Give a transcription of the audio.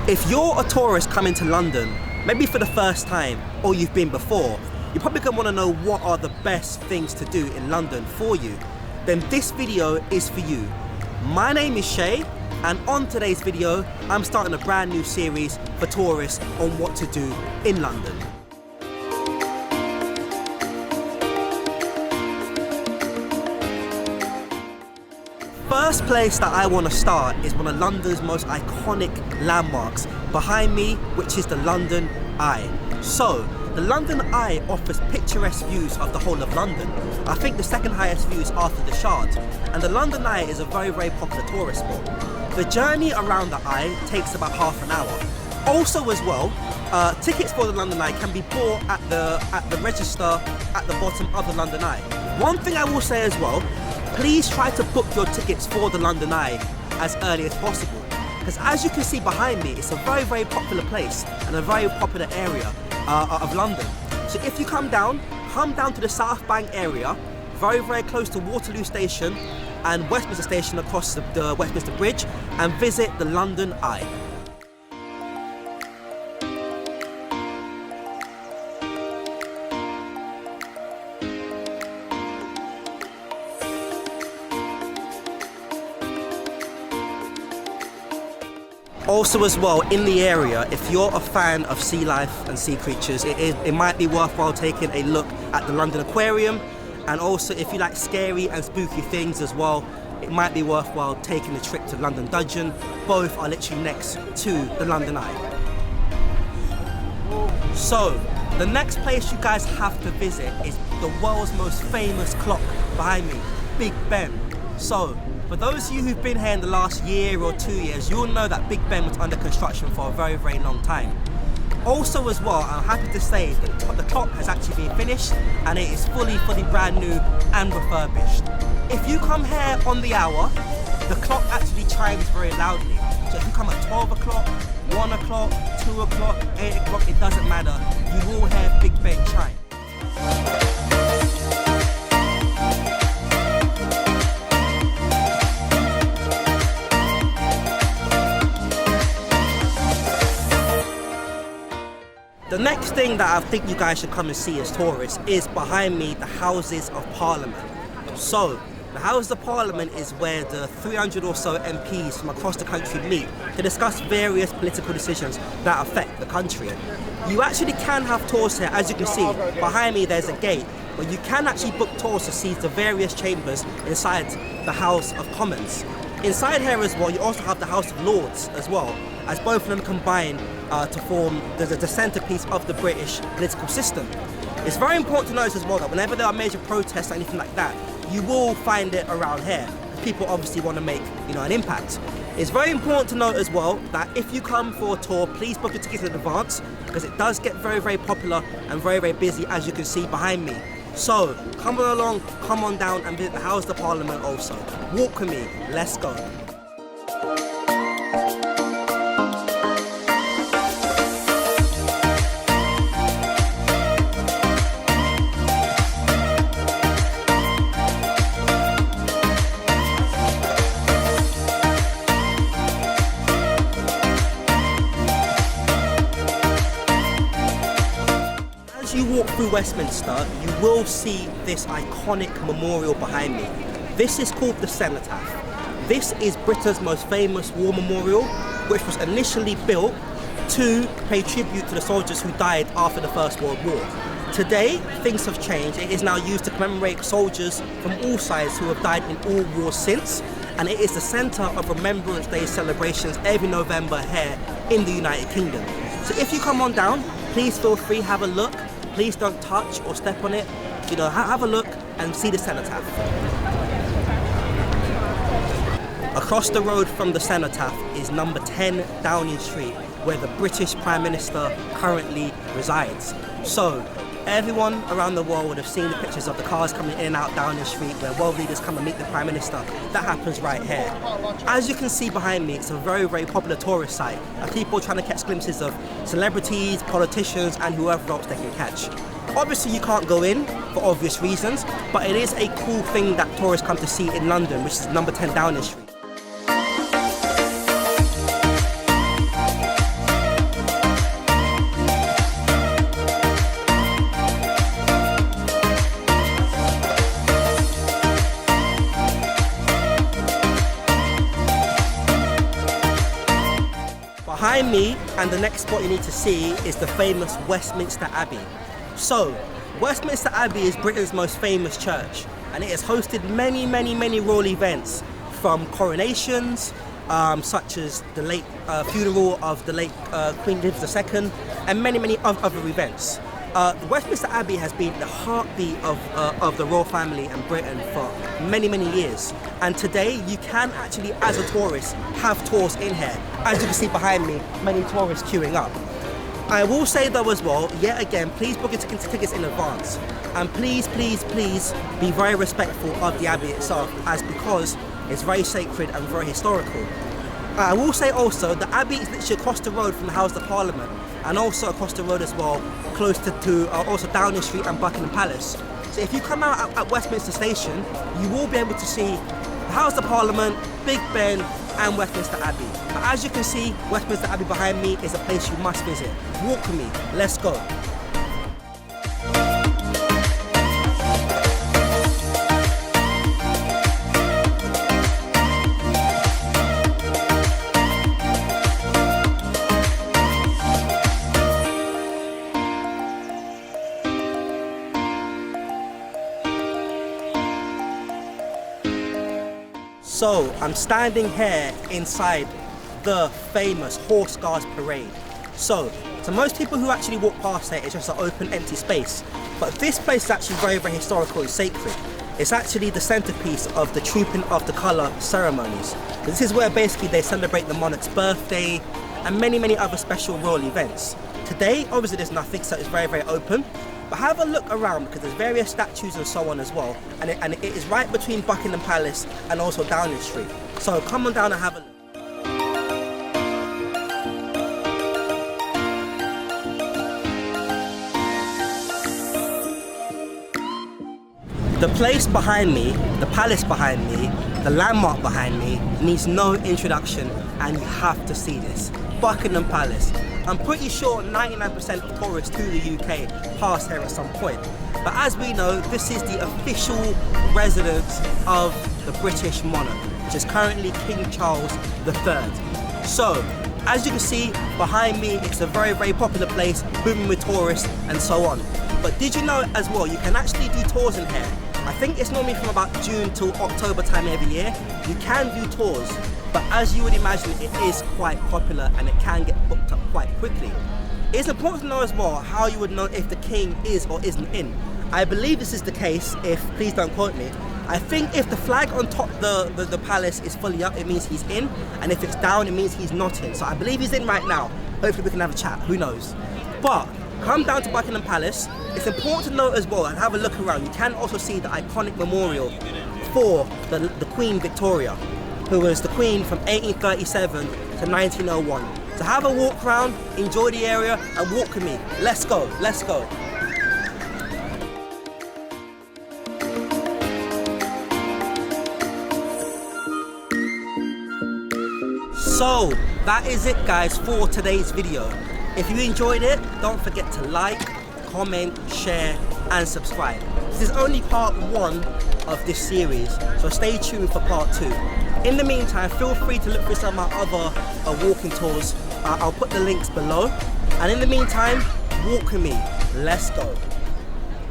If you're a tourist coming to London, maybe for the first time, or you've been before, you're probably going to want to know what are the best things to do in London for you. Then this video is for you. My name is Shay, and on today's video, I'm starting a brand new series for tourists on what to do in London. First place that I want to start is one of London's most iconic landmarks behind me, which is the London Eye. So, the London Eye offers picturesque views of the whole of London. I think the second highest views after the Shard, and the London Eye is a very, very popular tourist spot. The journey around the Eye takes about half an hour. Also as well, tickets for the London Eye can be bought at the register at the bottom of the London Eye. One thing I will say as well, please try to book your tickets for the London Eye as early as possible. Because as you can see behind me, it's a very, very popular place and a very popular area of London. So if you come down to the South Bank area, very, very close to Waterloo Station and Westminster Station across the Westminster Bridge, and visit the London Eye. Also as well, in the area, if you're a fan of sea life and sea creatures, it might be worthwhile taking a look at the London Aquarium. And also, if you like scary and spooky things as well, it might be worthwhile taking a trip to London Dungeon. Both are literally next to the London Eye. So, the next place you guys have to visit is the world's most famous clock behind me, Big Ben. So, for those of you who've been here in the last year or 2 years, you'll know that Big Ben was under construction for a very, very long time. Also as well, I'm happy to say that the clock has actually been finished and it is fully brand new and refurbished. If you come here on the hour, the clock actually chimes very loudly. So if you come at 12 o'clock, 1 o'clock, 2 o'clock, 8 o'clock, it doesn't matter. You will hear Big Ben chime. The next thing that I think you guys should come and see as tourists is behind me, the Houses of Parliament. So, the Houses of Parliament is where the 300 or so MPs from across the country meet to discuss various political decisions that affect the country. You actually can have tours here, as you can see. Behind me there's a gate, but you can actually book tours to see the various chambers inside the House of Commons. Inside here as well, you also have the House of Lords as well, as both of them combine to form the centrepiece of the British political system. It's very important to notice as well that whenever there are major protests or anything like that, you will find it around here. People obviously want to make, an impact. It's very important to note as well that if you come for a tour, please book your tickets in advance, because it does get very, very popular and very, very busy, as you can see behind me. So, come on along, come on down and visit the House of Parliament also. Walk with me, let's go. As you walk through Westminster, you will see this iconic memorial behind me. This is called the Cenotaph. This is Britain's most famous war memorial, which was initially built to pay tribute to the soldiers who died after the First World War. Today, things have changed. It is now used to commemorate soldiers from all sides who have died in all wars since, and it is the centre of Remembrance Day celebrations every November here in the United Kingdom. So if you come on down, please feel free, have a look. Please don't touch or step on it. Have a look and see the Cenotaph. Across the road from the Cenotaph is number 10 Downing Street, where the British Prime Minister currently resides. So, everyone around the world would have seen the pictures of the cars coming in and out Downing Street where world leaders come and meet the Prime Minister. That happens right here. As you can see behind me, it's a very, very popular tourist site. People are trying to catch glimpses of celebrities, politicians, and whoever else they can catch. Obviously, you can't go in for obvious reasons, but it is a cool thing that tourists come to see in London, which is number 10 Downing Street. Behind me, and the next spot you need to see, is the famous Westminster Abbey. So, Westminster Abbey is Britain's most famous church, and it has hosted many royal events, from coronations, such as the late funeral of the late Queen Elizabeth II, and many other events. The Westminster Abbey has been the heartbeat of the royal family and Britain for many years. And today you can actually, as a tourist, have tours in here. As you can see behind me, many tourists queuing up. I will say though as well, yet again, please book your tickets in advance. And please be very respectful of the Abbey itself, because it's very sacred and very historical. I will say also, the Abbey is literally across the road from the House of Parliament, and also across the road as well, close to also Downing Street and Buckingham Palace. So if you come out at Westminster Station, you will be able to see the House of Parliament, Big Ben, and Westminster Abbey. But as you can see, Westminster Abbey behind me is a place you must visit. Walk with me, let's go. So, I'm standing here inside the famous Horse Guards Parade. So, to most people who actually walk past it, it's just an open, empty space. But this place is actually very historical and sacred. It's actually the centerpiece of the Trooping of the Colour ceremonies. This is where basically they celebrate the monarch's birthday and many other special royal events. Today, obviously there's nothing, so it's very open. But have a look around, because there's various statues and so on as well. And it is right between Buckingham Palace and also Downing Street. So come on down and have a look. The place behind me, the palace behind me, the landmark behind me needs no introduction, and you have to see this. Buckingham Palace. I'm pretty sure 99% of tourists to the UK pass here at some point. But as we know, this is the official residence of the British monarch, which is currently King Charles III. So, as you can see behind me, it's a very popular place, booming with tourists and so on. But did you know as well, you can actually do tours in here? I think it's normally from about June till October time every year. You can do tours, but as you would imagine, it is quite popular and it can get booked up quite quickly. It's important to know as well how you would know if the king is or isn't in. I believe this is the case, please don't quote me. I think if the flag on top the palace is fully up, it means he's in, and if it's down, it means he's not in. So I believe he's in right now. Hopefully we can have a chat, who knows. But come down to Buckingham Palace. It's important to note as well, and have a look around, you can also see the iconic memorial for the Queen Victoria, who was the Queen from 1837 to 1901. So have a walk around, enjoy the area, and walk with me. Let's go, let's go. So, that is it guys for today's video. If you enjoyed it, don't forget to like, comment, share, and subscribe. This is only part 1 of this series, so stay tuned for part 2. In the meantime, feel free to look for some of my other walking tours. I'll put the links below. And in the meantime, walk with me. Let's go.